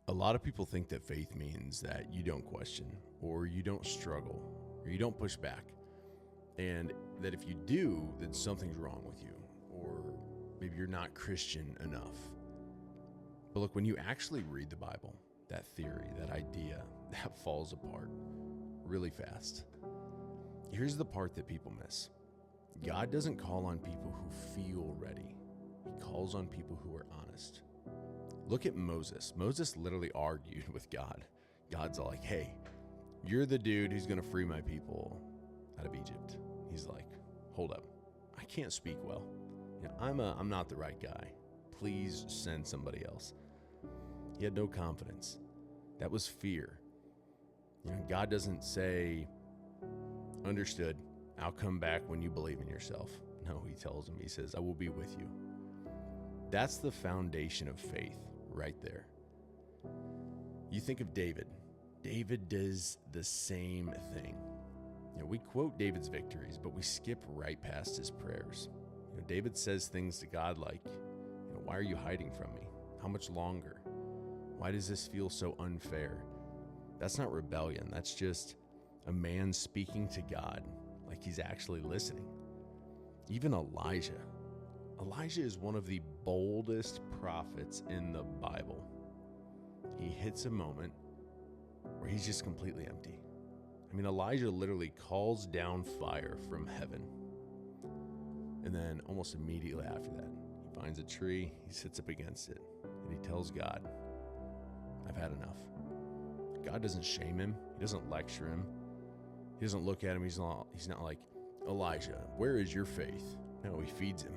A lot of people think that faith means that you don't question, or you don't struggle, or you don't push back. And that if you do, then something's wrong with you, or maybe you're not Christian enough. But look, when you actually read the Bible, that theory, that idea, that falls apart really fast. Here's the part that people miss. God doesn't call on people who feel ready. He calls on people who are honest. Look at Moses. Moses literally argued with God. God's like, hey, you're the dude who's going to free my people out of Egypt. He's like, hold up. I can't speak well. I'm not the right guy. Please send somebody else. He had no confidence. That was fear. God doesn't say, understood, I'll come back when you believe in yourself. No, he tells him, he says, I will be with you. That's the foundation of faith right there. You think of David. David does the same thing. We quote David's victories, but we skip right past his prayers. David says things to God like, why are you hiding from me? How much longer? Why does this feel so unfair? That's not rebellion. That's just a man speaking to God like he's actually listening. Even Elijah is one of the boldest prophets in the Bible. He hits a moment where he's just completely empty. Elijah literally calls down fire from heaven. And then almost immediately after that, he finds a tree, he sits up against it, and he tells God, I've had enough. God doesn't shame him. He doesn't lecture him. He doesn't look at him. He's not like, Elijah, where is your faith? No, he feeds him.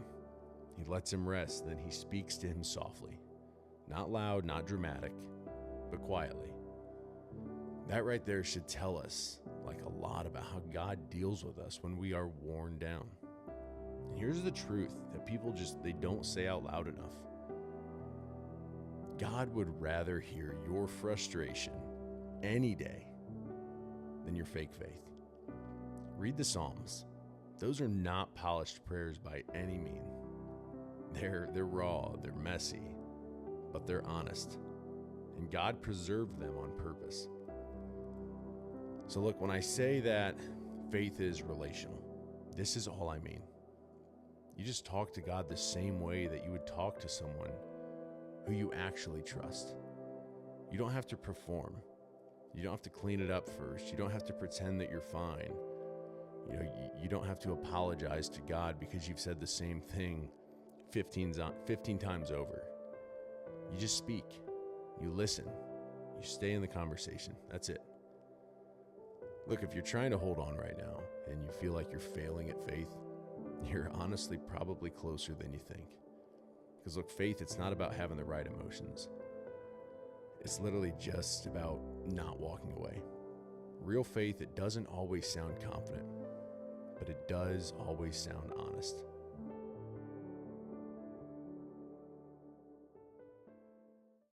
He lets him rest. Then he speaks to him softly. Not loud, not dramatic, but quietly. That right there should tell us a lot about how God deals with us when we are worn down. And here's the truth that people they don't say out loud enough. God would rather hear your frustration any day than your fake faith. Read the Psalms. Those are not polished prayers by any means. They're raw, they're messy, but they're honest. And God preserved them on purpose. So look, when I say that faith is relational, this is all I mean. You just talk to God the same way that you would talk to someone who you actually trust. You don't have to perform. You don't have to clean it up first. You don't have to pretend that you're fine. You don't have to apologize to God because you've said the same thing 15 times over. You just speak. You listen. You stay in the conversation. That's it. Look, if you're trying to hold on right now and you feel like you're failing at faith, you're honestly probably closer than you think. Because look, faith, it's not about having the right emotions. It's literally just about not walking away. Real faith, it doesn't always sound confident, but it does always sound honest.